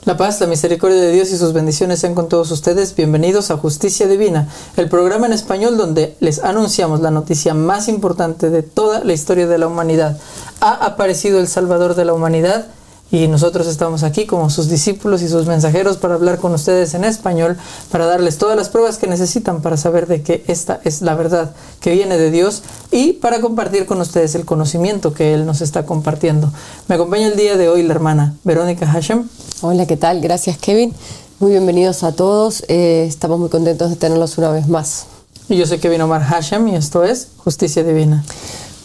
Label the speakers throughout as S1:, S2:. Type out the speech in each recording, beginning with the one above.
S1: La paz, la misericordia de Dios y sus bendiciones sean con todos ustedes. Bienvenidos a Justicia Divina, el programa en español donde les anunciamos la noticia más importante de toda la historia de la humanidad. Ha aparecido el Salvador de la humanidad y nosotros estamos aquí como sus discípulos y sus mensajeros para hablar con ustedes en español, para darles todas las pruebas que necesitan para saber de que esta es la verdad que viene de Dios y para compartir con ustedes el conocimiento que Él nos está compartiendo. Me acompaña el día de hoy la hermana Verónica Hashem.
S2: Hola, ¿qué tal? Gracias, Kevin. Muy bienvenidos a todos. Estamos muy contentos de tenerlos una vez más.
S1: Y yo soy Kevin Omar Hashem y esto es Justicia Divina.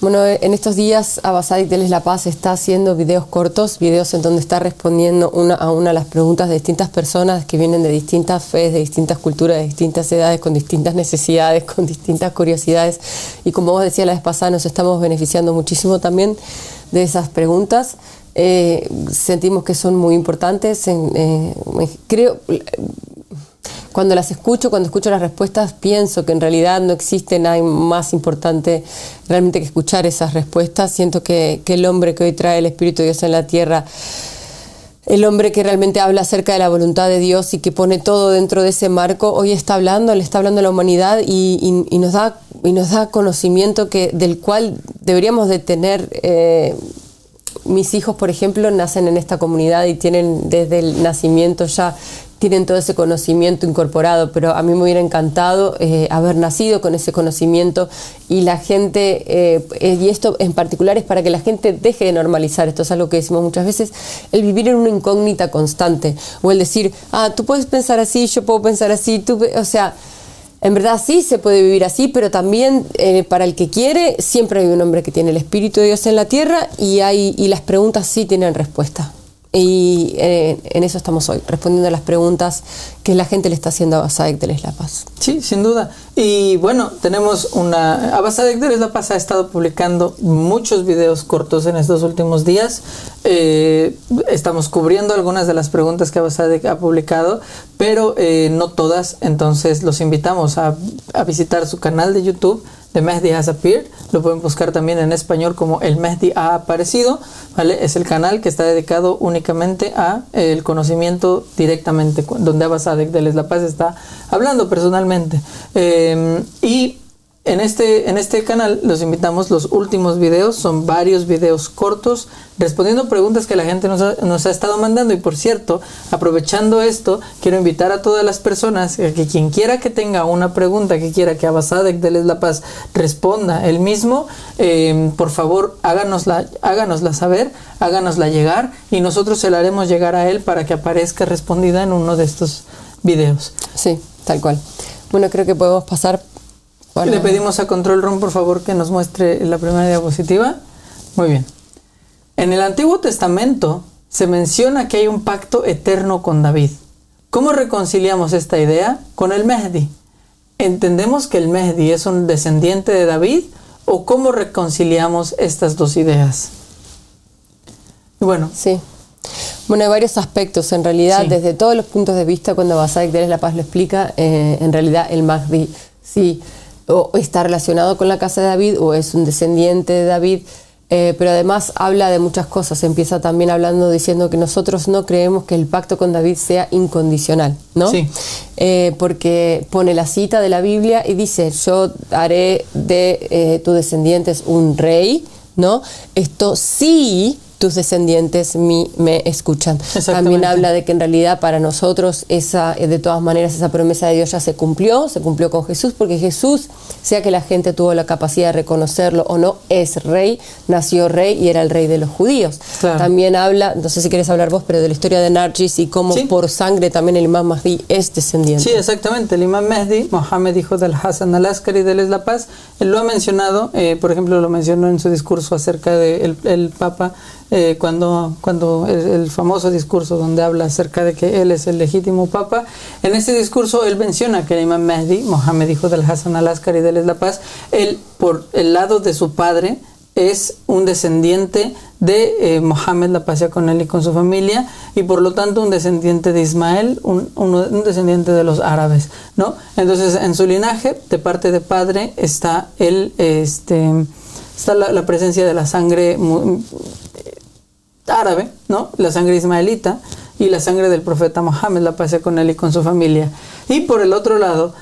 S2: Bueno, en estos días Abba Tzadik Deles La Paz está haciendo videos cortos, videos en donde está respondiendo una a una las preguntas de distintas personas que vienen de distintas fees, de distintas culturas, de distintas edades, con distintas necesidades, con distintas curiosidades. Y como vos decías la vez pasada, nos estamos beneficiando muchísimo también de esas preguntas. Sentimos que son muy importantes. Creo... Cuando escucho las respuestas, pienso que en realidad no existe nada más importante realmente que escuchar esas respuestas. Siento que el hombre que hoy trae el Espíritu de Dios en la tierra, el hombre que realmente habla acerca de la voluntad de Dios y que pone todo dentro de ese marco, hoy le está hablando a la humanidad y nos da conocimiento del cual deberíamos de tener. Mis hijos, por ejemplo, nacen en esta comunidad y tienen desde el nacimiento tienen todo ese conocimiento incorporado, pero a mí me hubiera encantado haber nacido con ese conocimiento y la gente, y esto en particular es para que la gente deje de normalizar, esto es algo que decimos muchas veces, el vivir en una incógnita constante, o el decir, tú puedes pensar así, yo puedo pensar así, en verdad sí se puede vivir así, pero también para el que quiere, siempre hay un hombre que tiene el Espíritu de Dios en la tierra y las preguntas sí tienen respuesta. Y en eso estamos hoy, respondiendo a las preguntas que la gente le está haciendo a Abba Tzadik Deles La Paz.
S1: Sí, sin duda. Y bueno, tenemos Abba Tzadik Deles La Paz ha estado publicando muchos videos cortos en estos últimos días. Estamos cubriendo algunas de las preguntas que Abba Tzadik ha publicado, pero no todas. Entonces los invitamos a visitar su canal de YouTube, The Mehdi Has Appeared. Lo pueden buscar también en español como El Mehdi ha aparecido, ¿vale? Es el canal que está dedicado únicamente a el conocimiento directamente, donde Abba Tzadik Deles La Paz está hablando personalmente. Y en este canal los invitamos, los últimos videos son varios videos cortos respondiendo preguntas que la gente nos ha estado mandando. Y por cierto, aprovechando esto, quiero invitar a todas las personas que quien quiera que tenga una pregunta que quiera que Abba Tzadik Deles La Paz responda él mismo, por favor háganosla saber, háganosla llegar y nosotros se la haremos llegar a él para que aparezca respondida en uno de estos videos.
S2: Sí, tal cual. Bueno, creo que podemos pasar.
S1: Le pedimos a Control Room, por favor, que nos muestre la primera diapositiva. Muy bien. En el Antiguo Testamento se menciona que hay un pacto eterno con David. ¿Cómo reconciliamos esta idea con el Mehdi? ¿Entendemos que el Mehdi es un descendiente de David o cómo reconciliamos estas dos ideas? Bueno,
S2: sí. Bueno, hay varios aspectos. En realidad,
S1: sí,
S2: desde todos los puntos de vista, cuando Abba Tzadik Deles La Paz lo explica, en realidad el Mahdi sí o está relacionado con la casa de David o es un descendiente de David, pero además habla de muchas cosas. Empieza también diciendo que nosotros no creemos que el pacto con David sea incondicional, ¿no?
S1: Sí.
S2: Porque pone la cita de la Biblia y dice, yo haré de tus descendientes un rey, ¿no? Esto sí, tus descendientes me escuchan. También habla de que en realidad para nosotros de todas maneras esa promesa de Dios ya se cumplió con Jesús, porque Jesús, sea que la gente tuvo la capacidad de reconocerlo o no, es rey, nació rey y era el rey de los judíos. Claro. También habla, no sé si quieres hablar vos, pero de la historia de Nargis y cómo sí, por sangre también el imam Mahdi es descendiente.
S1: Sí, exactamente. El imam Mehdi, Mohammed, hijo del Hassan al-Askari Deles La Paz, él lo ha mencionado, por ejemplo, lo mencionó en su discurso acerca del Papa, cuando el famoso discurso donde habla acerca de que él es el legítimo Papa. En ese discurso él menciona que el imam Mehdi, Mohammed, hijo del Hassan al-Askari Deles La Paz, él por el lado de su padre es un descendiente de Mohammed, la paz sea con él y con su familia, y por lo tanto un descendiente de Ismael, un descendiente de los árabes, ¿no? Entonces en su linaje, de parte de padre, está la presencia de la sangre árabe, ¿no? La sangre ismaelita, y la sangre del profeta Mohammed, la paz sea con él y con su familia. Y por el otro lado,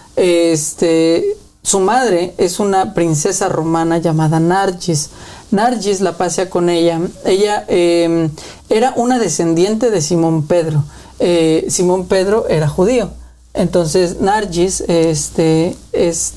S1: su madre es una princesa romana llamada Nargis. Nargis, la paz sea con ella. Ella era una descendiente de Simón Pedro. Simón Pedro era judío. Entonces Nargis es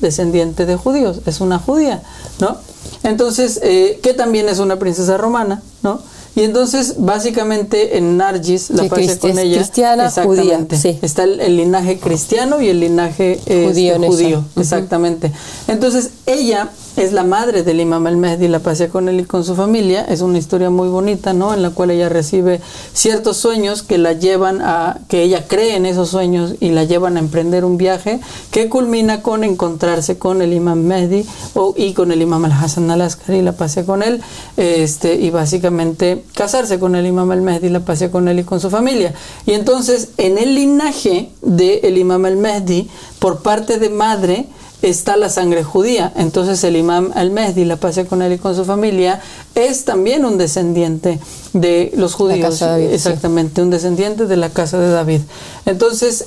S1: descendiente de judíos, es una judía, ¿no? Entonces, que también es una princesa romana, ¿no? Y entonces, básicamente, en Nargis, la paz sea con ella,
S2: cristiana, judía, sí.
S1: Está el linaje cristiano y el linaje judío, exactamente. Entonces, ella es la madre del Imam al-Mahdi, la paz sea con él y con su familia. Es una historia muy bonita, ¿no? En la cual ella recibe ciertos sueños que la llevan que ella cree en esos sueños y la llevan a emprender un viaje que culmina con encontrarse con el Imam Mahdi y con el Imam al-Hasan al-Askari, la paz sea con él, y básicamente casarse con el Imam al-Mahdi, la paz sea con él y con su familia. Y entonces, en el linaje del Imam al-Mahdi, por parte de madre, está la sangre judía. Entonces el Imam al-Mahdi, la paz sea con él y con su familia, es también un descendiente de los judíos. La casa de David, exactamente, sí. Un descendiente de la casa de David. Entonces,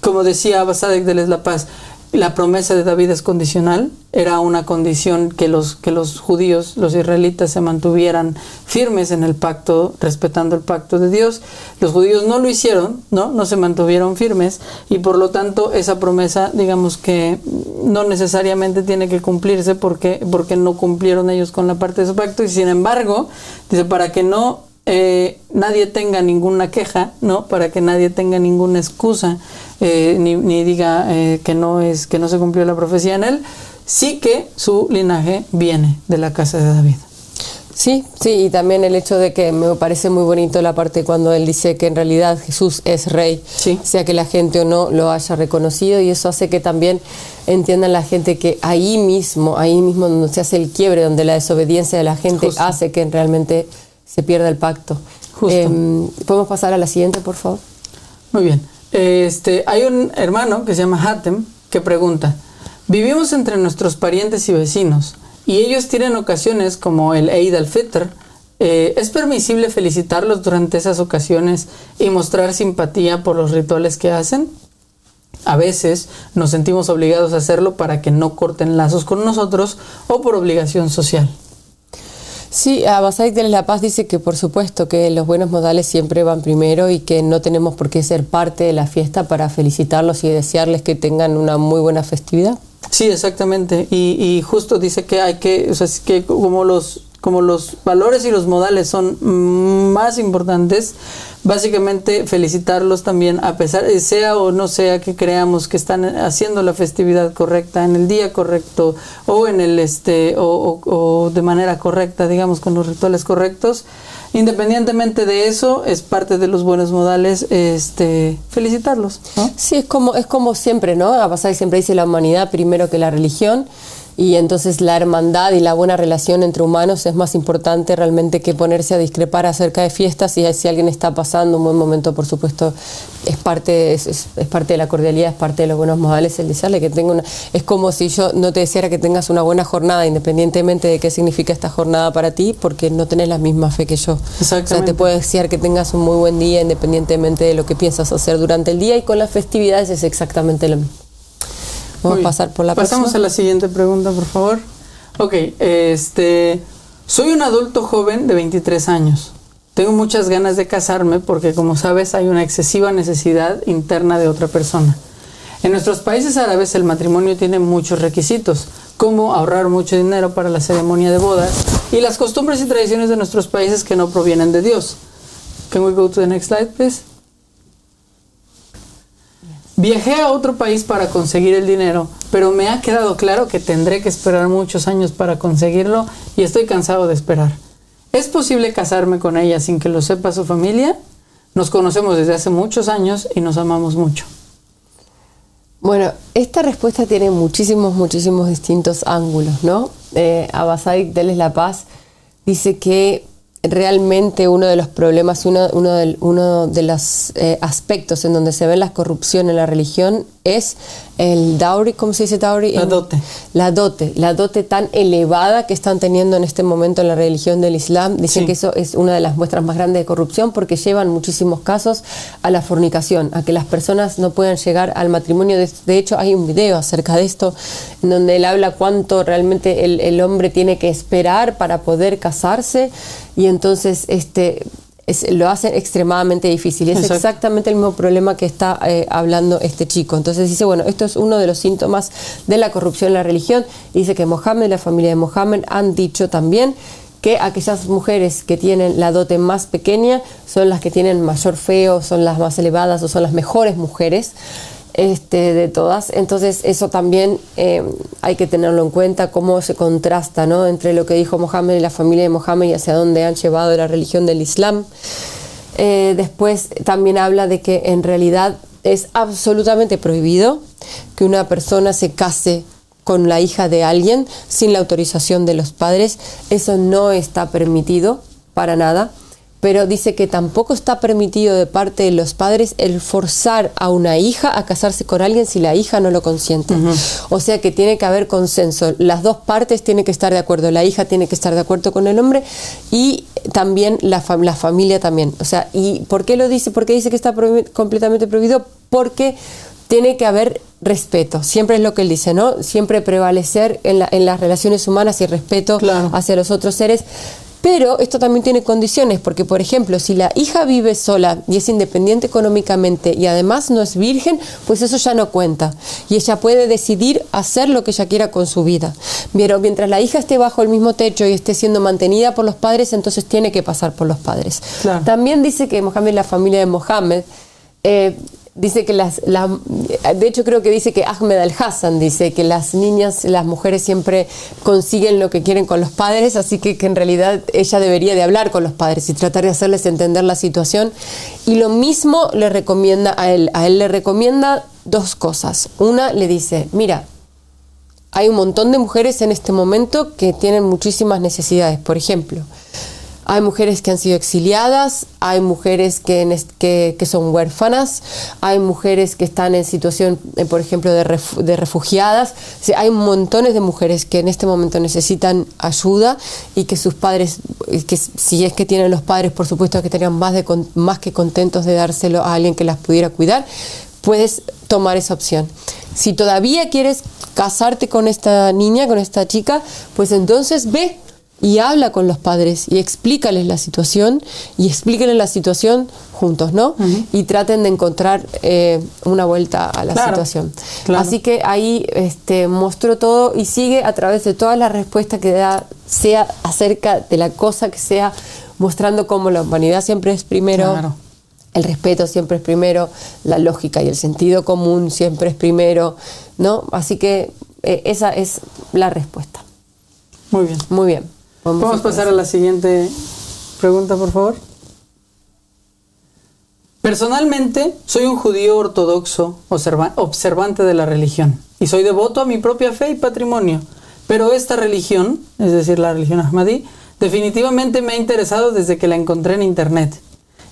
S1: como decía Abba Sadek de La Paz, la promesa de David es condicional. Era una condición que los judíos, los israelitas, se mantuvieran firmes en el pacto, respetando el pacto de Dios. Los judíos no lo hicieron, no se mantuvieron firmes, y por lo tanto esa promesa, digamos que no necesariamente tiene que cumplirse porque no cumplieron ellos con la parte de su pacto. Y sin embargo, dice, para que no nadie tenga ninguna queja, ¿no? Para que nadie tenga ninguna excusa, ni diga que no se cumplió la profecía en él, sí que su linaje viene de la casa de David.
S2: Sí, y también el hecho de que me parece muy bonito la parte cuando él dice que en realidad Jesús es rey, sí, sea que la gente o no lo haya reconocido, y eso hace que también entiendan la gente que ahí mismo donde se hace el quiebre, donde la desobediencia de la gente justo hace que realmente se pierda el pacto. ¿Podemos pasar a la siguiente, por favor?
S1: Muy bien. Hay un hermano que se llama Hatem que pregunta: vivimos entre nuestros parientes y vecinos, y ellos tienen ocasiones como el Eid al-Fitr. ¿Es permisible felicitarlos durante esas ocasiones y mostrar simpatía por los rituales que hacen? A veces nos sentimos obligados a hacerlo para que no corten lazos con nosotros o por obligación social.
S2: Sí, Abba Sadek de La Paz dice que por supuesto que los buenos modales siempre van primero y que no tenemos por qué ser parte de la fiesta para felicitarlos y desearles que tengan una muy buena festividad.
S1: Sí, exactamente. Y justo dice que hay que, o sea, es que como los valores y los modales son más importantes, básicamente felicitarlos también, a pesar de sea o no sea que creamos que están haciendo la festividad correcta en el día correcto o en el o de manera correcta, digamos, con los rituales correctos. Independientemente de eso, es parte de los buenos modales felicitarlos, ¿no?
S2: Sí, es como siempre, ¿no? A pasar siempre dice la humanidad primero que la religión, y entonces la hermandad y la buena relación entre humanos es más importante realmente que ponerse a discrepar acerca de fiestas. Y si alguien está pasando un buen momento, por supuesto, es parte de la cordialidad, es parte de los buenos modales el desearle que tenga es como si yo no te deseara que tengas una buena jornada, independientemente de qué significa esta jornada para ti, porque no tenés la misma fe que yo.
S1: Exactamente.
S2: O sea, te puedo desear que tengas un muy buen día independientemente de lo que piensas hacer durante el día, y con las festividades es exactamente lo mismo. Vamos a pasar por la
S1: Pasamos
S2: próxima.
S1: a la siguiente pregunta, por favor. Ok, soy un adulto joven de 23 años. Tengo muchas ganas de casarme porque, como sabes, hay una excesiva necesidad interna de otra persona. En nuestros países árabes el matrimonio tiene muchos requisitos, como ahorrar mucho dinero para la ceremonia de bodas y las costumbres y tradiciones de nuestros países que no provienen de Dios. Can we go to the next slide, please? Viajé a otro país para conseguir el dinero, pero me ha quedado claro que tendré que esperar muchos años para conseguirlo y estoy cansado de esperar. ¿Es posible casarme con ella sin que lo sepa su familia? Nos conocemos desde hace muchos años y nos amamos mucho.
S2: Bueno, esta respuesta tiene muchísimos distintos ángulos, ¿no? Abba Sadek de La Paz dice que realmente uno de los problemas, uno de los aspectos en donde se ve la corrupción en la religión es el dowry, ¿cómo se dice dowry?
S1: La dote.
S2: La dote tan elevada que están teniendo en este momento en la religión del Islam. Dicen que eso es una de las muestras más grandes de corrupción, porque llevan muchísimos casos a la fornicación, a que las personas no puedan llegar al matrimonio. De hecho, hay un video acerca de esto en donde él habla cuánto realmente el hombre tiene que esperar para poder casarse, y entonces lo hace extremadamente difícil. Y es exactamente el mismo problema que está hablando este chico. Entonces dice, bueno, esto es uno de los síntomas de la corrupción en la religión. Dice que Mohammed y la familia de Mohammed han dicho también que aquellas mujeres que tienen la dote más pequeña son las que tienen mayor fe, o son las más elevadas, o son las mejores mujeres de todas. Entonces eso también hay que tenerlo en cuenta, cómo se contrasta, ¿no?, entre lo que dijo Mohammed y la familia de Mohammed y hacia dónde han llevado la religión del Islam. Después también habla de que en realidad es absolutamente prohibido que una persona se case con la hija de alguien sin la autorización de los padres. Eso no está permitido para nada. Pero dice que tampoco está permitido de parte de los padres el forzar a una hija a casarse con alguien si la hija no lo consiente. O sea que tiene que haber consenso. Las dos partes tienen que estar de acuerdo. La hija tiene que estar de acuerdo con el hombre, y también la familia también. O sea, ¿y por qué lo dice? ¿Por qué dice que está completamente prohibido? Porque tiene que haber respeto. Siempre es lo que él dice, ¿no? Siempre prevalecer en las relaciones humanas y respeto hacia los otros seres. Pero esto también tiene condiciones, porque, por ejemplo, si la hija vive sola y es independiente económicamente y además no es virgen, pues eso ya no cuenta. Y ella puede decidir hacer lo que ella quiera con su vida. Pero mientras la hija esté bajo el mismo techo y esté siendo mantenida por los padres, entonces tiene que pasar por los padres. También dice que Mohammed, la familia de Mohammed, dice que de hecho creo que dice que Ahmed al-Hassan dice que las niñas, las mujeres siempre consiguen lo que quieren con los padres, así que en realidad ella debería de hablar con los padres y tratar de hacerles entender la situación. Y lo mismo le recomienda a él le recomienda dos cosas. Una, le dice, mira, hay un montón de mujeres en este momento que tienen muchísimas necesidades. Por ejemplo, hay mujeres que han sido exiliadas, hay mujeres que son huérfanas, hay mujeres que están en situación, por ejemplo, de refugiadas. O sea, hay montones de mujeres que en este momento necesitan ayuda, y que sus padres, que si es que tienen los padres, por supuesto que estarían más que contentos de dárselo a alguien que las pudiera cuidar. Puedes tomar esa opción. Si todavía quieres casarte con esta niña, con esta chica, pues entonces ve y habla con los padres y explícales la situación, y explíquenles la situación juntos, ¿no? Y traten de encontrar una vuelta a la situación. Así que ahí mostró todo, y sigue a través de todas las respuestas que da, sea acerca de la cosa que sea, mostrando cómo la humanidad siempre es primero, el respeto siempre es primero, la lógica y el sentido común siempre es primero, ¿no? Así que esa es la respuesta.
S1: Muy bien.
S2: Muy bien.
S1: ¿Podemos pasar a la siguiente pregunta, por favor? Personalmente, soy un judío ortodoxo observante de la religión, y soy devoto a mi propia fe y patrimonio, pero esta religión, es decir, la religión Ahmadí, definitivamente me ha interesado desde que la encontré en internet.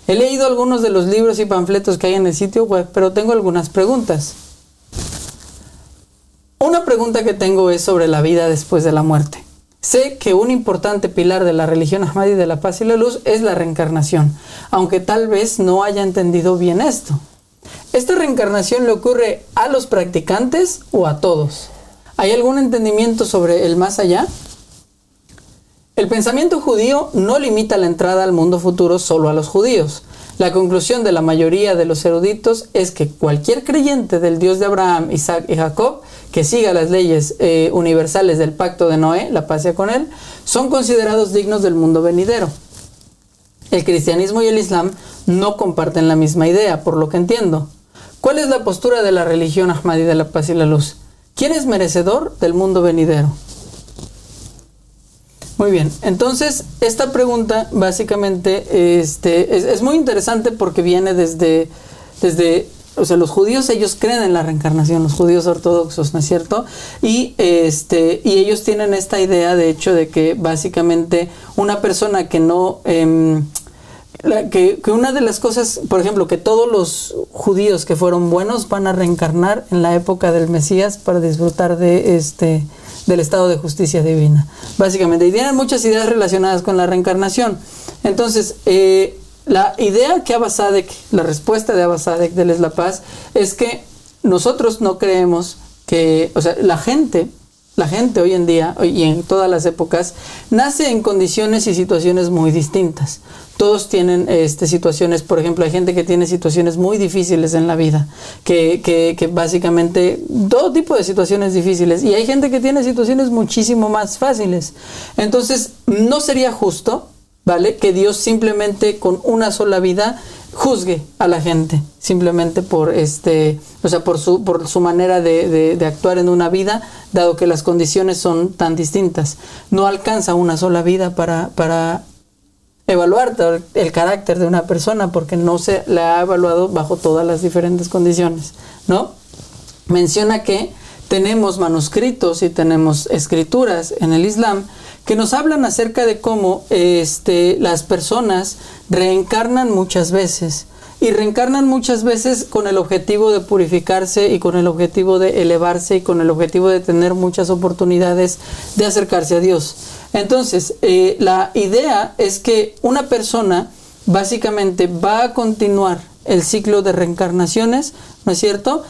S1: He leído algunos de los libros y panfletos que hay en el sitio web, pero tengo algunas preguntas. Una pregunta que tengo es sobre la vida después de la muerte. Sé que un importante pilar de la religión Ahmadí de la paz y la luz es la reencarnación, aunque tal vez no haya entendido bien esto. ¿Esta reencarnación le ocurre a los practicantes o a todos? ¿Hay algún entendimiento sobre el más allá? El pensamiento judío no limita la entrada al mundo futuro solo a los judíos. La conclusión de la mayoría de los eruditos es que cualquier creyente del Dios de Abraham, Isaac y Jacob que siga las leyes universales del pacto de Noé, la paz sea con él, son considerados dignos del mundo venidero. El cristianismo y el islam no comparten la misma idea, por lo que entiendo. ¿Cuál es la postura de la religión Ahmadí de la paz y la luz? ¿Quién es merecedor del mundo venidero? Muy bien, entonces esta pregunta básicamente es muy interesante, porque viene desde, o sea, los judíos, ellos creen en la reencarnación, los judíos ortodoxos, ¿no es cierto? Y ellos tienen esta idea, de hecho, de que básicamente una persona que no que una de las cosas, por ejemplo, que todos los judíos que fueron buenos van a reencarnar en la época del Mesías para disfrutar de del estado de justicia divina, básicamente. Y tienen muchas ideas relacionadas con la reencarnación. Entonces, la idea que Abba Sadek, la respuesta de Abba Sadek de Les La Paz, es que nosotros no creemos que, o sea, la gente hoy en día y en todas las épocas nace en condiciones y situaciones muy distintas. Todos tienen situaciones, por ejemplo, hay gente que tiene situaciones muy difíciles en la vida, que básicamente todo tipo de situaciones difíciles, y hay gente que tiene situaciones muchísimo más fáciles. Entonces, no sería justo, ¿vale?, que Dios simplemente con una sola vida juzgue a la gente simplemente por por su manera de actuar en una vida, dado que las condiciones son tan distintas. No alcanza una sola vida para evaluar el carácter de una persona, porque no se la ha evaluado bajo todas las diferentes condiciones, ¿no? Menciona que tenemos manuscritos y tenemos escrituras en el Islam que nos hablan acerca de cómo las personas reencarnan muchas veces, y reencarnan muchas veces con el objetivo de purificarse y con el objetivo de elevarse y con el objetivo de tener muchas oportunidades de acercarse a Dios. Entonces, la idea es que una persona básicamente va a continuar el ciclo de reencarnaciones, ¿no es cierto?,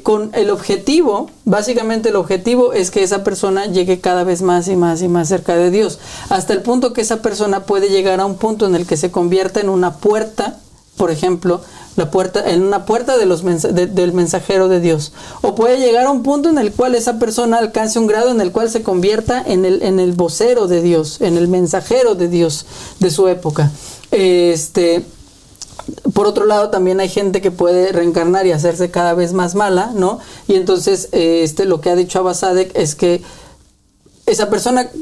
S1: con el objetivo, básicamente el objetivo es que esa persona llegue cada vez más y más y más cerca de Dios, hasta el punto que esa persona puede llegar a un punto en el que se convierta en una puerta, por ejemplo, en una puerta del mensajero de Dios, o puede llegar a un punto en el cual esa persona alcance un grado en el cual se convierta en el vocero de Dios, en el mensajero de Dios de su época. Por otro lado, también hay gente que puede reencarnar y hacerse cada vez más mala, ¿no? Y entonces lo que ha dicho Abba Sadek es que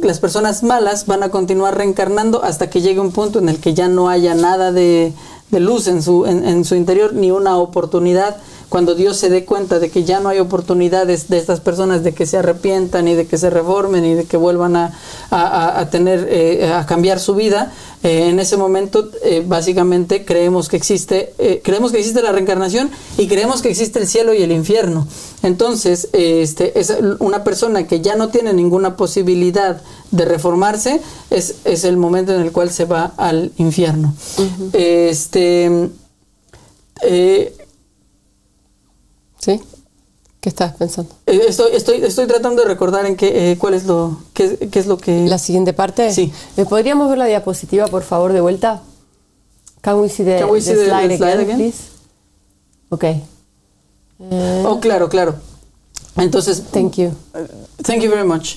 S1: las personas malas van a continuar reencarnando hasta que llegue un punto en el que ya no haya nada de luz en su interior, ni una oportunidad. Cuando Dios se dé cuenta de que ya no hay oportunidades de estas personas de que se arrepientan y de que se reformen y de que vuelvan a cambiar su vida, en ese momento básicamente creemos que existe la reencarnación y creemos que existe el cielo y el infierno. Entonces, es una persona que ya no tiene ninguna posibilidad de reformarse, es el momento en el cual se va al infierno. Uh-huh.
S2: ¿Sí? ¿Qué estás pensando?
S1: Estoy tratando de recordar en qué es lo que...
S2: ¿La siguiente parte?
S1: Sí.
S2: ¿Podríamos ver la diapositiva, por favor, de vuelta? Can we see the slide again, please? Ok.
S1: Claro. Entonces...
S2: Thank you.
S1: Thank you very much.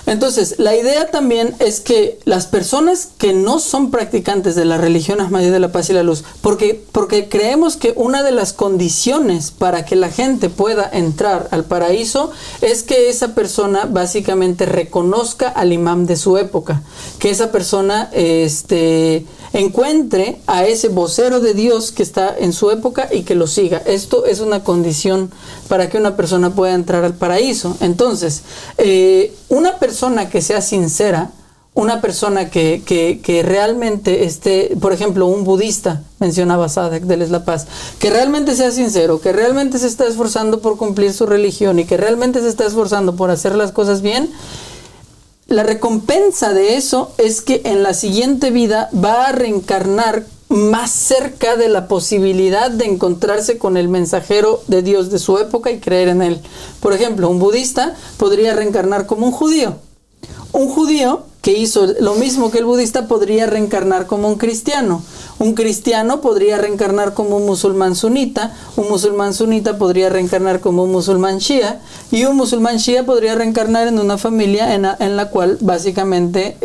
S1: Entonces, la idea también es que las personas que no son practicantes de la religión Ahmadía de la Paz y la Luz, porque creemos que una de las condiciones para que la gente pueda entrar al paraíso es que esa persona básicamente reconozca al imam de su época, que esa persona encuentre a ese vocero de Dios que está en su época y que lo siga. Esto es una condición para que una persona pueda entrar al paraíso. Entonces, una persona que sea sincera, una persona que realmente esté, por ejemplo, un budista, mencionaba Sadek de Les La Paz, que realmente sea sincero, que realmente se está esforzando por cumplir su religión y que realmente se está esforzando por hacer las cosas bien, la recompensa de eso es que en la siguiente vida va a reencarnar más cerca de la posibilidad de encontrarse con el mensajero de Dios de su época y creer en él. Por ejemplo, un budista podría reencarnar como un judío. Un judío que hizo lo mismo que el budista podría reencarnar como un cristiano. Un cristiano podría reencarnar como un musulmán sunita podría reencarnar como un musulmán shia, y un musulmán shia podría reencarnar en una familia en la cual básicamente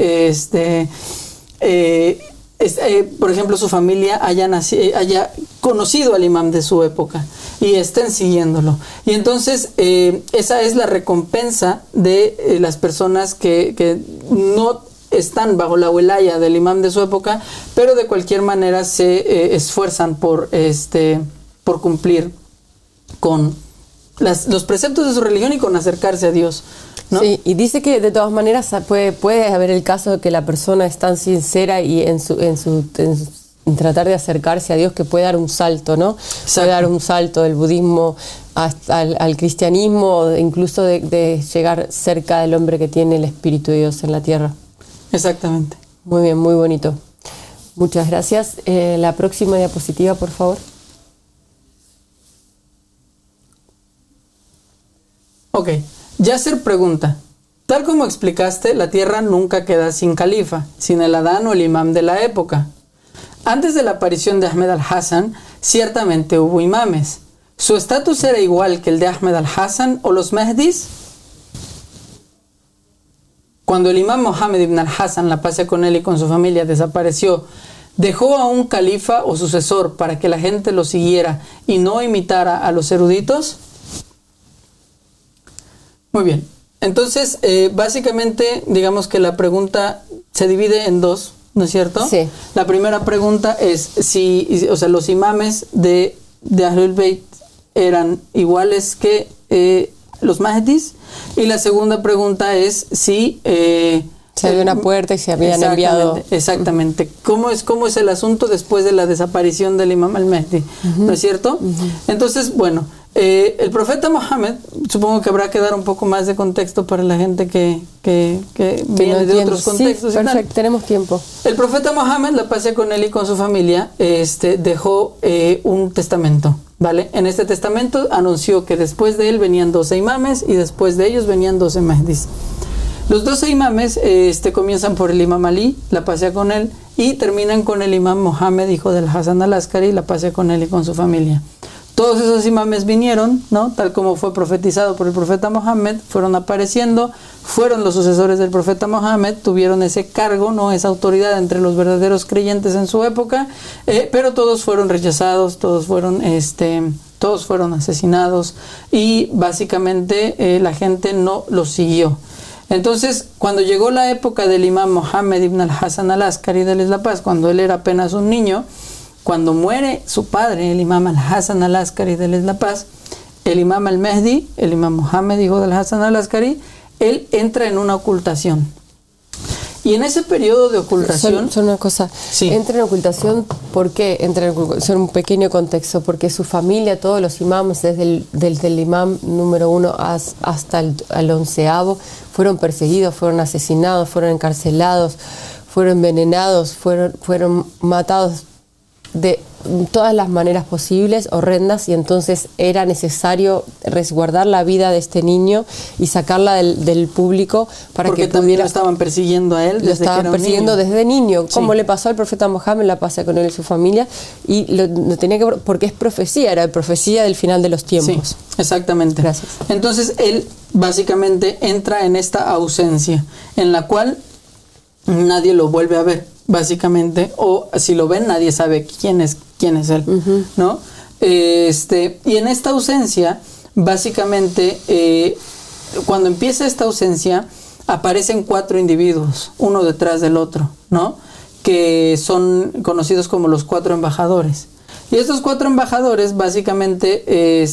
S1: por ejemplo, su familia haya conocido al imam de su época y estén siguiéndolo. Y entonces esa es la recompensa de las personas que no están bajo la wilaya del imam de su época, pero de cualquier manera se esfuerzan por cumplir con los preceptos de su religión y con acercarse a Dios, ¿no?
S2: Sí, y dice que de todas maneras puede haber el caso de que la persona es tan sincera y en tratar de acercarse a Dios que puede dar un salto, ¿no?
S1: Exacto.
S2: Puede dar un salto del budismo al cristianismo, incluso de llegar cerca del hombre que tiene el Espíritu de Dios en la tierra.
S1: Exactamente.
S2: Muy bien, muy bonito. Muchas gracias. La próxima diapositiva, por favor.
S1: Ok, Yasser pregunta, tal como explicaste, la tierra nunca queda sin califa, sin el Adán o el imam de la época. Antes de la aparición de Ahmed al-Hassan, ciertamente hubo imames. ¿Su estatus era igual que el de Ahmed al-Hassan o los Mahdis? Cuando el imam Mohammed ibn al-Hassan, la paz sea con él y con su familia, desapareció, ¿dejó a un califa o sucesor para que la gente lo siguiera y no imitara a los eruditos? Muy bien, entonces básicamente digamos que la pregunta se divide en dos, ¿no es cierto?
S2: Sí.
S1: La primera pregunta es si, o sea, los imames de Ahlul Bayt eran iguales que los Mahdis, y la segunda pregunta es si
S2: se abrió una puerta y se habían enviado.
S1: Exactamente. ¿Cómo es el asunto después de la desaparición del imam al-Mahdi? ¿No es cierto? Entonces, bueno, el profeta Mohammed, supongo que habrá que dar un poco más de contexto para la gente que viene de otros contextos.
S2: Sí, perfecto, tenemos tiempo.
S1: El profeta Mohammed, la paz sea con él y con su familia, dejó un testamento, ¿vale? En este testamento anunció que después de él venían 12 imames y después de ellos venían 12 Mahdis. Los 12 imames comienzan por el imam Ali, la paz sea con él, y terminan con el imam Mohammed, hijo del Hasan al-Askari, la paz sea con él y con su familia. Todos esos imames vinieron, ¿no? Tal como fue profetizado por el profeta Mohammed, fueron apareciendo, fueron los sucesores del profeta Mohammed, tuvieron ese cargo, ¿no? Esa autoridad entre los verdaderos creyentes en su época, pero todos fueron rechazados, todos fueron asesinados y básicamente la gente no los siguió. Entonces, cuando llegó la época del imam Mohammed ibn al-Hasan al-Askari, de la paz, cuando él era apenas un niño, cuando muere su padre, el imam al-Hasan al-Askari, de la paz, el imam al-Mahdi, el imam Mohammed, hijo del Hasan al-Askari, él entra en una ocultación. Y en ese periodo de ocultación...
S2: Son una cosa,
S1: sí.
S2: Entra en ocultación, ¿por qué? Entra en ocultación, un pequeño contexto, porque su familia, todos los imams, desde el imam número 1 hasta el 11º, fueron perseguidos, fueron asesinados, fueron encarcelados, fueron envenenados, fueron matados de todas las maneras posibles, horrendas, y entonces era necesario resguardar la vida de este niño y sacarla del público para
S1: porque
S2: que
S1: también
S2: pudiera...
S1: lo estaban persiguiendo a él.
S2: Lo estaban persiguiendo desde niño, como
S1: sí.
S2: le pasó al profeta Mohammed, la paz sea con él y su familia, y lo tenía que, porque es profecía, era profecía del final de los tiempos.
S1: Sí, exactamente.
S2: Gracias.
S1: Entonces él básicamente entra en esta ausencia, en la cual nadie lo vuelve a ver, básicamente, o si lo ven nadie sabe quién es él, ¿no? Y en esta ausencia, básicamente, cuando empieza esta ausencia, aparecen 4 individuos, uno detrás del otro, ¿no? Que son conocidos como los 4 embajadores. Y estos 4 embajadores, básicamente,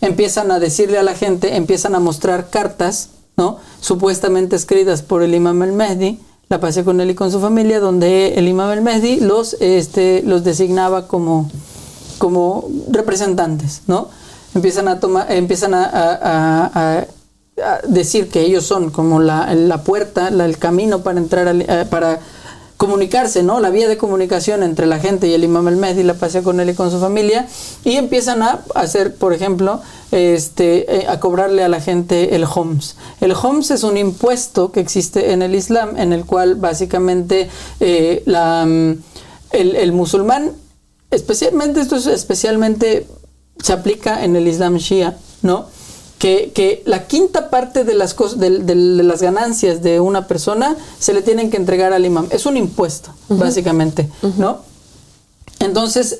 S1: empiezan a decirle a la gente, empiezan a mostrar cartas, ¿no? Supuestamente escritas por el imam al-Mahdi, la paz sea con él y con su familia, donde el imam al-Mahdi los designaba como representantes, ¿no? Empiezan a decir que ellos son como la puerta, el camino para entrar para comunicarse, ¿no? La vía de comunicación entre la gente y el imam al-Mahdi, la paz sea con él y con su familia, y empiezan a hacer, por ejemplo, a cobrarle a la gente el homs. El homs es un impuesto que existe en el Islam, en el cual básicamente el musulmán, especialmente se aplica en el Islam Shia, ¿no? Que la quinta parte de las cosas, de las ganancias de una persona se le tienen que entregar al imam. Es un impuesto, básicamente, ¿no? Entonces,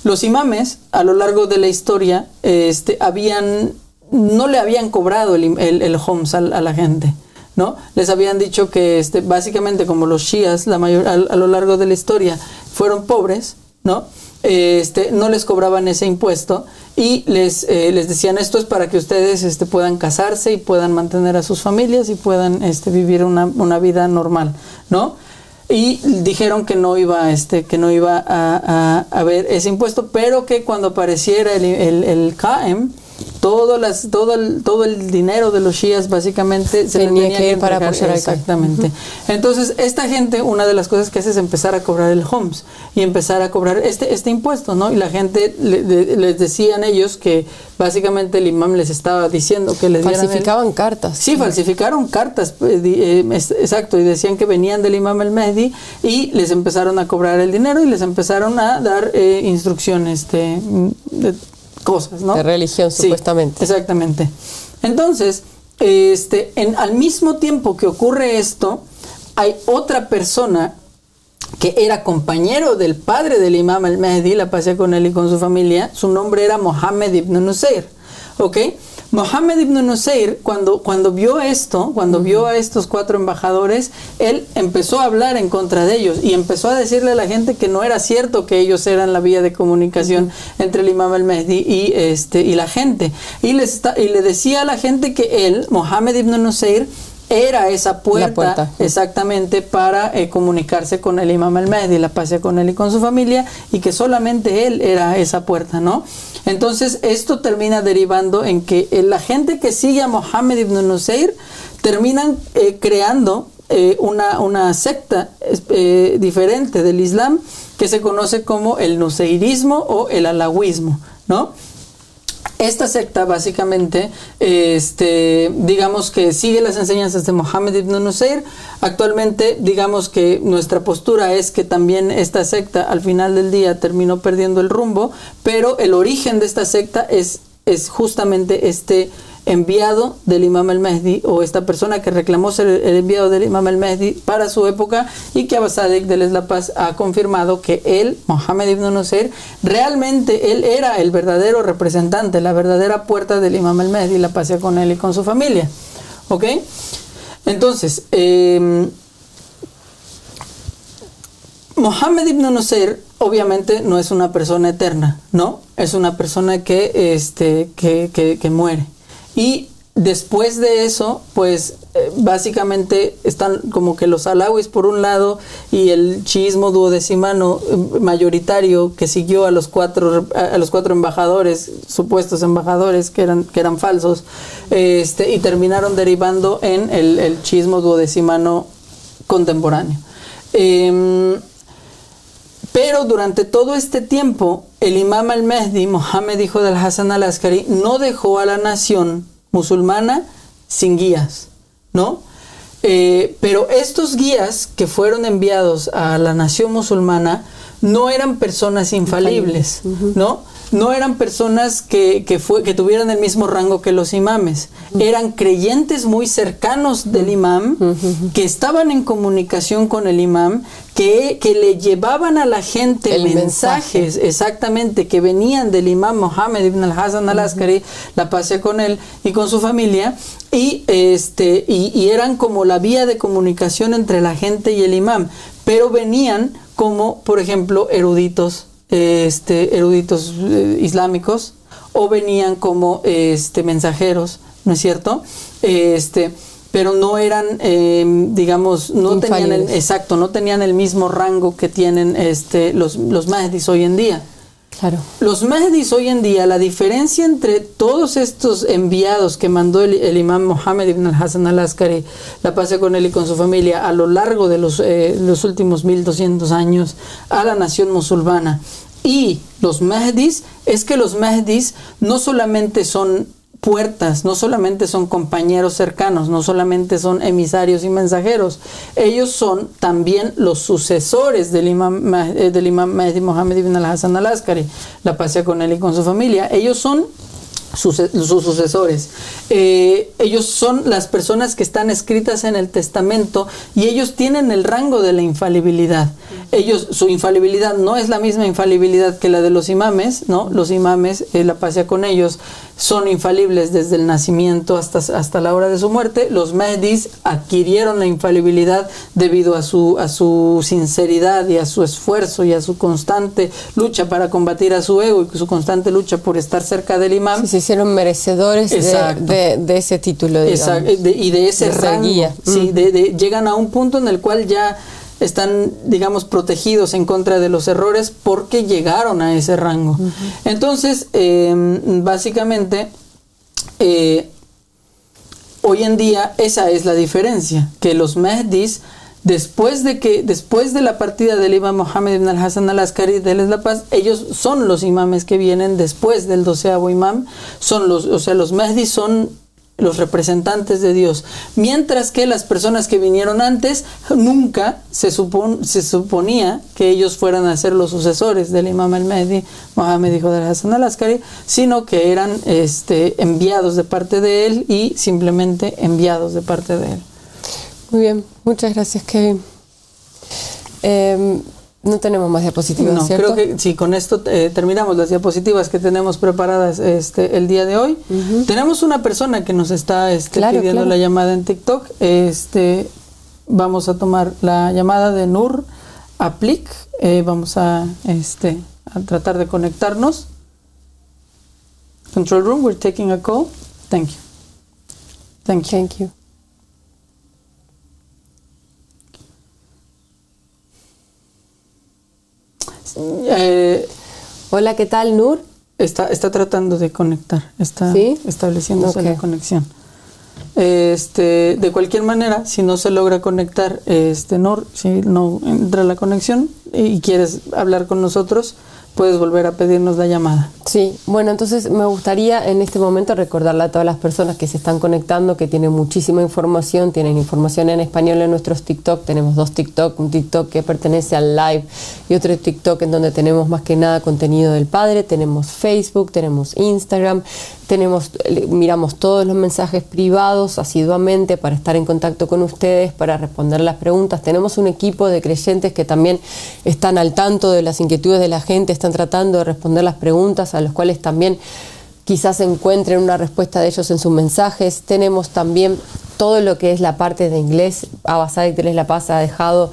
S1: los imames a lo largo de la historia no le habían cobrado el homs a la gente, ¿no? Les habían dicho que básicamente como los shias a lo largo de la historia fueron pobres, ¿no? no les cobraban ese impuesto y les decían, esto es para que ustedes puedan casarse y puedan mantener a sus familias y puedan vivir una vida normal, ¿no? Y dijeron que no iba a haber ese impuesto, pero que cuando apareciera el Qa'im, todo el dinero de los shias básicamente se tenía que
S2: para apoyar al
S1: exactamente. Entonces esta gente, una de las cosas que hace es empezar a cobrar el homs y empezar a cobrar este impuesto, ¿no? Y la gente les decían ellos que básicamente el imam les estaba diciendo que les
S2: falsificaban cartas.
S1: Sí, falsificaron cartas, exacto, y decían que venían del imam al-Mahdi y les empezaron a cobrar el dinero y les empezaron a dar instrucciones de cosas, ¿no?
S2: De religión,
S1: sí,
S2: supuestamente.
S1: Exactamente. Entonces, al mismo tiempo que ocurre esto, hay otra persona que era compañero del padre del imam al-Mahdi, la paz sea con él y con su familia. Su nombre era Mohammed ibn Nusayr, ¿ok? Mohammed ibn Nusayr, cuando vio esto, cuando vio a estos 4 embajadores, él empezó a hablar en contra de ellos y empezó a decirle a la gente que no era cierto que ellos eran la vía de comunicación entre el imam al-Mahdi y la gente. Y le decía a la gente que él, Mohammed ibn Nusayr, era esa puerta. Exactamente para comunicarse con el imam al-Mahdi, la paz sea con él y con su familia, y que solamente él era esa puerta, ¿no? Entonces esto termina derivando en que la gente que sigue a Mohammed ibn Nusayr terminan creando una secta diferente del Islam que se conoce como el nusayrismo o el alawismo, ¿no? Esta secta básicamente, digamos que sigue las enseñanzas de Mohammed ibn Nusayr. Actualmente, digamos que nuestra postura es que también esta secta al final del día terminó perdiendo el rumbo, pero el origen de esta secta es justamente este enviado del imam al-Mahdi, o esta persona que reclamó ser el enviado del imam al-Mahdi para su época, y que Abba Sadek de la Paz ha confirmado que él, Mohammed ibn Nusayr, realmente él era el verdadero representante, la verdadera puerta del imam al-Mahdi, la paz sea con él y con su familia. ¿Ok? Entonces, Mohammed ibn Nusayr obviamente no es una persona eterna, ¿no? Es una persona que muere. Y después de eso, pues básicamente están como que los alawis por un lado y el chiismo duodecimano mayoritario que siguió a los cuatro embajadores, supuestos embajadores que eran falsos, y terminaron derivando en el chiismo duodecimano contemporáneo. Pero durante todo este tiempo, el imam al-Mahdi, Mohammed hijo del Hasan al-Askari, no dejó a la nación musulmana sin guías, ¿no? Pero estos guías que fueron enviados a la nación musulmana no eran personas infalibles, ¿no? No eran personas que tuvieran el mismo rango que los imames. Eran creyentes muy cercanos del imam, que estaban en comunicación con el imam, que le llevaban a la gente mensajes, exactamente, que venían del imam Mohammed ibn al-Hasan al-Askari, la paz sea con él y con su familia, y eran como la vía de comunicación entre la gente y el imam, pero venían como, por ejemplo, eruditos islámicos, o venían como mensajeros, ¿no es cierto? Pero no eran, digamos, no tenían el mismo rango que tienen los Mahdis hoy en día.
S2: Claro.
S1: Los Mahdis hoy en día, la diferencia entre todos estos enviados que mandó el imam Mohammed ibn al-Hasan al-Askari, la paz sea con él y con su familia, a lo largo de los últimos 1200 años a la nación musulmana, y los Mahdis, es que los Mahdis no solamente son puertas, no solamente son compañeros cercanos, no solamente son emisarios y mensajeros, ellos son también los sucesores del imam Mahdi Mohammed ibn al-Hasan al-Askari, la paz sea con él y con su familia. Ellos son sus sucesores. Ellos son las personas que están escritas en el testamento, y ellos tienen el rango de la infalibilidad. ellos, su infalibilidad no es la misma infalibilidad que la de los imames, ¿no? Los imames, la paz sea con ellos, son infalibles desde el nacimiento hasta la hora de su muerte. Los Mahdis adquirieron la infalibilidad debido a su sinceridad y a su esfuerzo y a su constante lucha para combatir a su ego y su constante lucha por estar cerca del imam.
S2: Sí, se hicieron merecedores de ese título, digamos.
S1: Y de ese rango. Guía. Sí, llegan a un punto en el cual ya están, digamos, protegidos en contra de los errores porque llegaron a ese rango. Entonces, básicamente, hoy en día esa es la diferencia, que los Mahdis, después de la partida del imam Mohammed ibn al-Hasan al-Askari, déles la paz, ellos son los imames que vienen después del 12º imam, los Mahdis son los representantes de Dios, mientras que las personas que vinieron antes nunca se suponía que ellos fueran a ser los sucesores del imam al-Mahdi, Mohammed hijo del Hasan al-Askari, sino que eran enviados de parte de él y simplemente enviados de parte de él.
S2: Muy bien, muchas gracias, Kevin. No tenemos más diapositivas,
S1: no,
S2: ¿cierto?
S1: Creo que sí, con esto terminamos las diapositivas que tenemos preparadas el día de hoy. Tenemos una persona que nos está pidiendo la llamada en TikTok. Vamos a tomar la llamada de Nur Aplik. Vamos a tratar de conectarnos. Control room, we're taking a call. Thank you. Thank you.
S2: Thank you. Hola, ¿qué tal, Nur?
S1: Está tratando de conectar, está estableciéndose la conexión. De cualquier manera, si no se logra conectar, Nur, si no entra la conexión y quieres hablar con nosotros, puedes volver a pedirnos la llamada.
S2: Sí, bueno, entonces me gustaría en este momento recordarle a todas las personas que se están conectando que tienen muchísima información, tienen información en español en nuestros TikTok, tenemos 2 TikTok, un TikTok que pertenece al live y otro TikTok en donde tenemos más que nada contenido del Padre, tenemos Facebook, tenemos Instagram, miramos todos los mensajes privados asiduamente para estar en contacto con ustedes, para responder las preguntas. Tenemos un equipo de creyentes que también están al tanto de las inquietudes de la gente, están tratando de responder las preguntas a los cuales también quizás encuentren una respuesta de ellos en sus mensajes. Tenemos también todo lo que es la parte de inglés. Abba Tzadik Déles la Paz ha dejado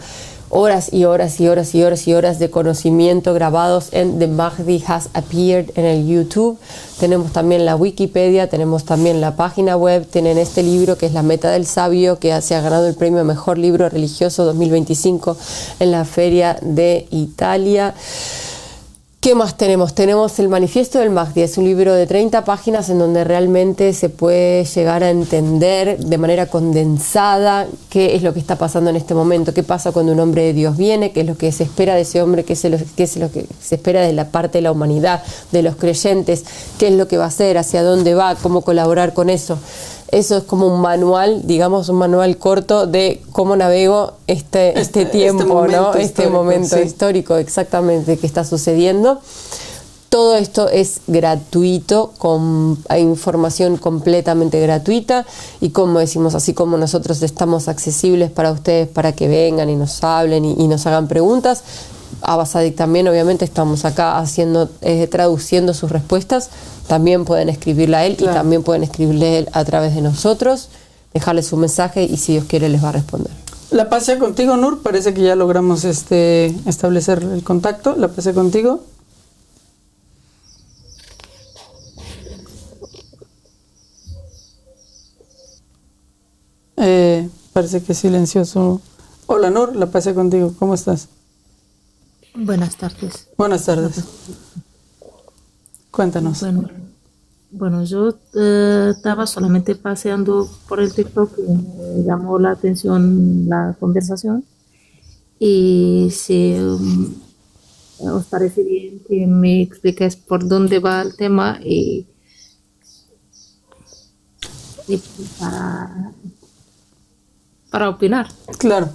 S2: horas y horas y horas y horas y horas de conocimiento grabados en The Mahdi Has Appeared en el YouTube. Tenemos también la Wikipedia, tenemos también la página web, tienen este libro que es La Meta del Sabio, que se ha ganado el premio a Mejor Libro Religioso 2025 en la Feria de Italia. ¿Qué más tenemos? Tenemos el Manifiesto del Mahdi, es un libro de 30 páginas en donde realmente se puede llegar a entender de manera condensada qué es lo que está pasando en este momento, qué pasa cuando un hombre de Dios viene, qué es lo que se espera de ese hombre, qué es lo que se espera de la parte de la humanidad, de los creyentes, qué es lo que va a hacer, hacia dónde va, cómo colaborar con eso. Eso es como un manual, digamos, un manual corto de cómo navego este tiempo, este momento histórico, exactamente, que está sucediendo. Todo esto es gratuito, con información completamente gratuita y como decimos, así como nosotros estamos accesibles para ustedes, para que vengan y nos hablen y nos hagan preguntas, Abba Tzadik también, obviamente, estamos acá traduciendo sus respuestas. También pueden escribirle a él y también pueden escribirle a él a través de nosotros, dejarle su mensaje y si Dios quiere les va a responder.
S1: La paz sea contigo, Nur. Parece que ya logramos establecer el contacto. La paz sea contigo. Parece que silencioso. Hola, Nur. La paz sea contigo. ¿Cómo estás?
S3: Buenas tardes.
S1: Buenas tardes. Cuéntanos.
S3: Bueno, yo estaba solamente paseando por el TikTok y me llamó la atención la conversación. Y si os parece bien que me expliques por dónde va el tema y para opinar.
S1: Claro.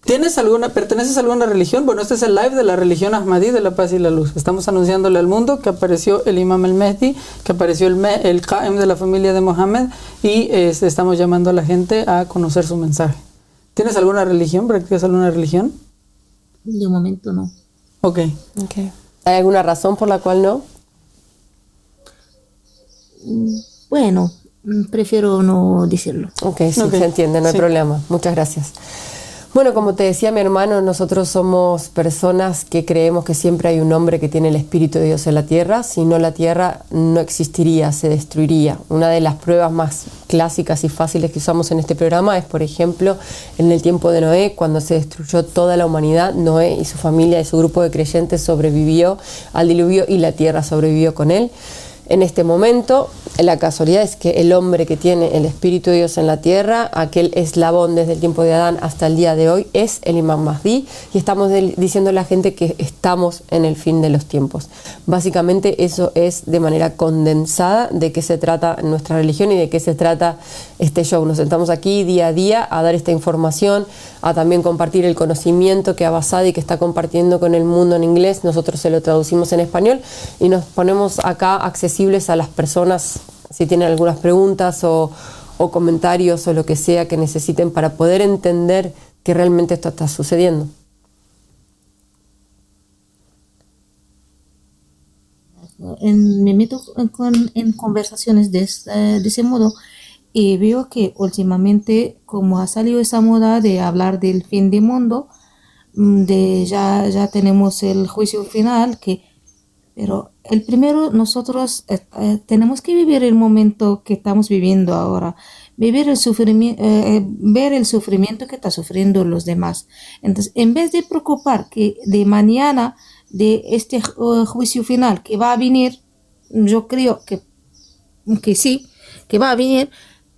S1: ¿Perteneces a alguna religión? Bueno, este es el live de la religión Ahmadí de la paz y la luz. Estamos anunciándole al mundo que apareció el imam al-Mahdi, que apareció el Qa'im de la familia de Mohammed y estamos llamando a la gente a conocer su mensaje. ¿Tienes alguna religión? ¿Practicas alguna religión?
S3: De momento no.
S1: Ok.
S2: Okay. ¿Hay alguna razón por la cual no?
S3: Bueno, prefiero no decirlo.
S2: Ok, sí,
S1: Ok.
S2: se entiende, no hay
S1: Sí.
S2: problema. Muchas gracias. Bueno, como te decía mi hermano, nosotros somos personas que creemos que siempre hay un hombre que tiene el Espíritu de Dios en la tierra. Si no, la tierra no existiría, se destruiría. Una de las pruebas más clásicas y fáciles que usamos en este programa es, por ejemplo, en el tiempo de Noé, cuando se destruyó toda la humanidad. Noé y su familia y su grupo de creyentes sobrevivió al diluvio y la tierra sobrevivió con él. En este momento, la casualidad es que el hombre que tiene el Espíritu de Dios en la tierra, aquel eslabón desde el tiempo de Adán hasta el día de hoy, es el Imam Mahdi, y estamos diciendo a la gente que estamos en el fin de los tiempos. Básicamente eso es de manera condensada de qué se trata nuestra religión y de qué se trata este show. Nos sentamos aquí día a día a dar esta información, a también compartir el conocimiento que Abba Tzadik está compartiendo con el mundo en inglés. Nosotros se lo traducimos en español y nos ponemos acá accesibles a las personas si tienen algunas preguntas o comentarios o lo que sea que necesiten para poder entender que realmente esto está sucediendo.
S3: Me meto en conversaciones de ese modo y veo que últimamente, como ha salido esa moda de hablar del fin del mundo, ya tenemos el juicio final, pero el primero nosotros tenemos que vivir el momento que estamos viviendo ahora, vivir el sufrimiento, ver el sufrimiento que está sufriendo los demás. Entonces, en vez de preocupar que de mañana, de este juicio final que va a venir, yo creo que sí, que va a venir,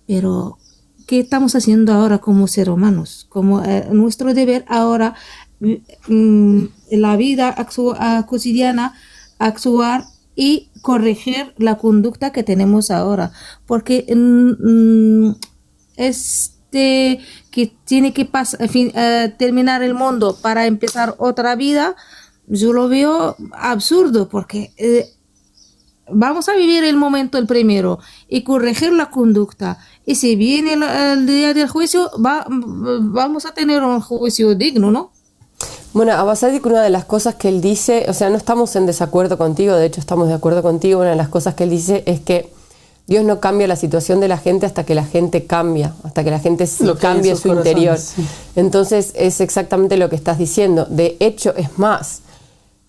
S3: pero ¿qué estamos haciendo ahora como seres humanos? Como nuestro deber ahora, la vida cotidiana, actuar y corregir la conducta que tenemos ahora, porque que tiene que terminar el mundo para empezar otra vida, yo lo veo absurdo, porque vamos a vivir el momento el primero y corregir la conducta, y si viene el día del juicio vamos a tener un juicio digno, ¿no?
S2: Bueno, Abba Tzadik, una de las cosas que él dice, o sea, no estamos en desacuerdo contigo, de hecho estamos de acuerdo contigo, una de las cosas que él dice es que Dios no cambia la situación de la gente hasta que la gente cambia, hasta que la gente cambie su interior. Sí. Entonces es exactamente lo que estás diciendo. De hecho, es más,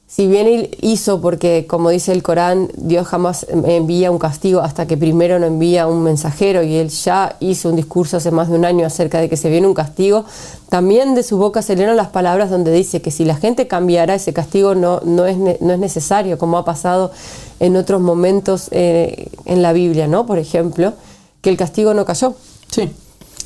S2: si bien él hizo, porque como dice el Corán, Dios jamás envía un castigo hasta que primero no envía un mensajero, y él ya hizo un discurso hace más de un año acerca de que se viene un castigo, también de su boca salieron las palabras donde dice que si la gente cambiara, ese castigo no es necesario, como ha pasado en otros momentos en la Biblia, ¿no? Por ejemplo, que el castigo no cayó.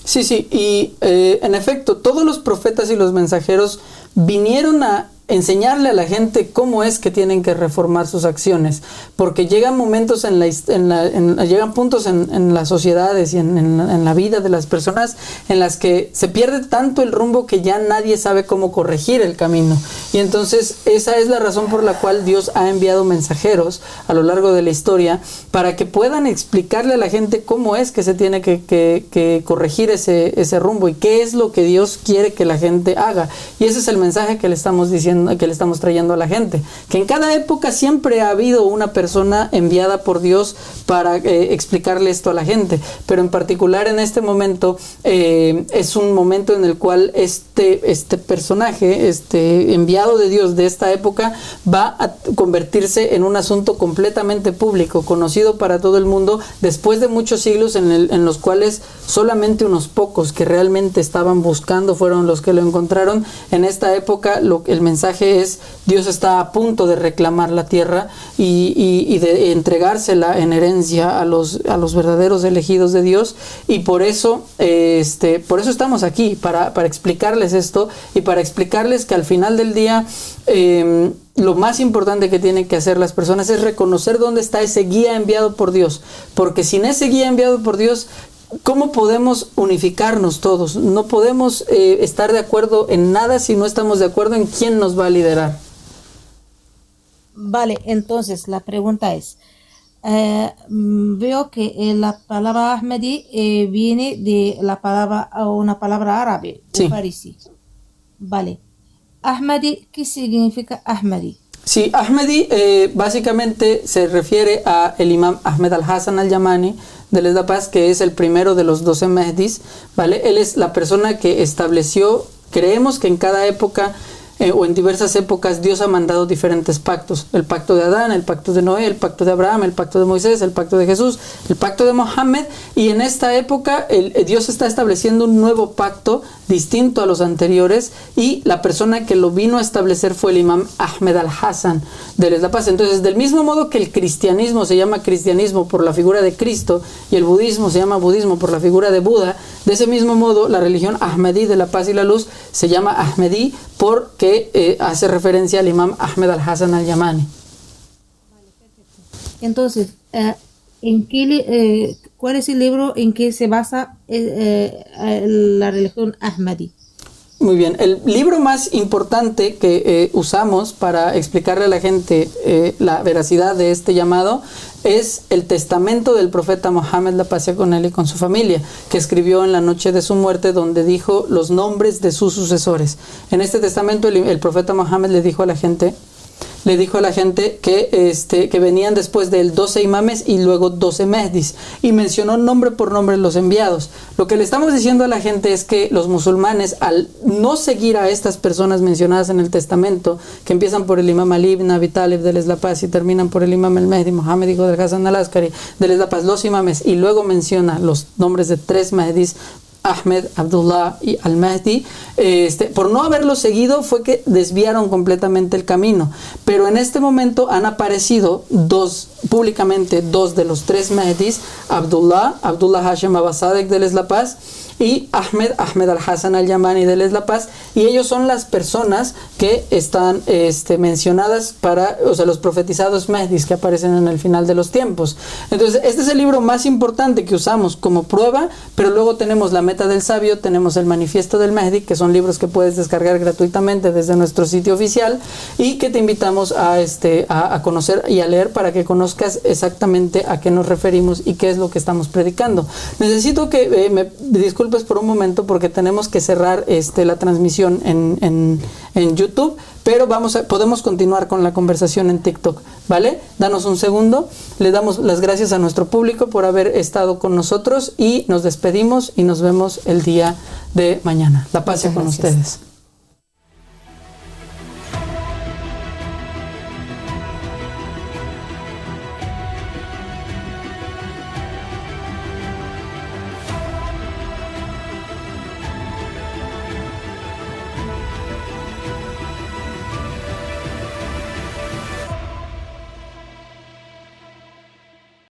S1: Sí, y en efecto, todos los profetas y los mensajeros vinieron a enseñarle a la gente cómo es que tienen que reformar sus acciones, porque llegan momentos llegan puntos en las sociedades y en la vida de las personas en las que se pierde tanto el rumbo que ya nadie sabe cómo corregir el camino, y entonces esa es la razón por la cual Dios ha enviado mensajeros a lo largo de la historia para que puedan explicarle a la gente cómo es que se tiene que corregir ese rumbo y qué es lo que Dios quiere que la gente haga, y ese es el mensaje que le estamos diciendo, que le estamos trayendo a la gente, que en cada época siempre ha habido una persona enviada por Dios para explicarle esto a la gente, pero en particular en este momento es un momento en el cual este personaje, este enviado de Dios de esta época, va a convertirse en un asunto completamente público, conocido para todo el mundo, después de muchos siglos en los cuales solamente unos pocos que realmente estaban buscando fueron los que lo encontraron. En esta época el mensaje es: Dios está a punto de reclamar la tierra y de entregársela en herencia a los verdaderos elegidos de Dios, y por eso estamos aquí, para explicarles esto y para explicarles que al final del día lo más importante que tienen que hacer las personas es reconocer dónde está ese guía enviado por Dios, porque sin ese guía enviado por Dios, ¿cómo podemos unificarnos todos? No podemos estar de acuerdo en nada si no estamos de acuerdo en quién nos va a liderar.
S3: Vale, entonces la pregunta es, veo que la palabra Ahmadi viene de una palabra árabe,
S1: sí.
S3: Farisi. Vale, Ahmadi, ¿qué significa Ahmadi?
S1: Sí, Ahmadi básicamente se refiere a el imam Ahmed al-Hassan al-Yamani de la Paz, que es el primero de los 12 Mehdis, ¿vale? Él es la persona que estableció, creemos que en cada época o en diversas épocas Dios ha mandado diferentes pactos: el pacto de Adán, el pacto de Noé, el pacto de Abraham, el pacto de Moisés, el pacto de Jesús, el pacto de Mohammed, y en esta época Dios está estableciendo un nuevo pacto distinto a los anteriores, y la persona que lo vino a establecer fue el imam Ahmed al-Hassan de la Paz. Entonces, del mismo modo que el cristianismo se llama cristianismo por la figura de Cristo y el budismo se llama budismo por la figura de Buda, de ese mismo modo la religión Ahmedí de la Paz y la Luz se llama Ahmedí porque hace referencia al imam Ahmed al-Hassan al-Yamani.
S3: Entonces, ¿cuál es el libro en que se basa la religión Ahmadi?
S1: Muy bien, el libro más importante que usamos para explicarle a la gente la veracidad de este llamado es el testamento del profeta Mohammed, la paz sea con él y con su familia, que escribió en la noche de su muerte, donde dijo los nombres de sus sucesores. En este testamento el profeta Mohammed le dijo a la gente que venían después de él 12 imames y luego 12 mehdis, y mencionó nombre por nombre los enviados. Lo que le estamos diciendo a la gente es que los musulmanes, al no seguir a estas personas mencionadas en el testamento, que empiezan por el imam Ali ibn Abi Talib de la Paz y terminan por el imam al-Mehdi, Mohammed hijo del Hassan al-Askari de la Paz, los imames, y luego menciona los nombres de 3 mehdis, Ahmed, Abdullah y Al-Mahdi, por no haberlo seguido fue que desviaron completamente el camino. Pero en este momento han aparecido públicamente dos de los 3 Mahdis: Abdullah Hashem Abasadek de la Paz y Ahmed al-Hassan al-Yamani de la Paz, y ellos son las personas que están mencionadas los profetizados Mehdis que aparecen en el final de los tiempos. Entonces, este es el libro más importante que usamos como prueba, pero luego tenemos la Meta del Sabio, tenemos el Manifiesto del Mehdi, que son libros que puedes descargar gratuitamente desde nuestro sitio oficial y que te invitamos a conocer y a leer para que conozcas exactamente a qué nos referimos y qué es lo que estamos predicando. Necesito que me disculpes por un momento porque tenemos que cerrar la transmisión en YouTube, pero podemos continuar con la conversación en TikTok, ¿vale? Danos un segundo. Le damos las gracias a nuestro público por haber estado con nosotros y nos despedimos y nos vemos el día de mañana. La paz sea con ustedes.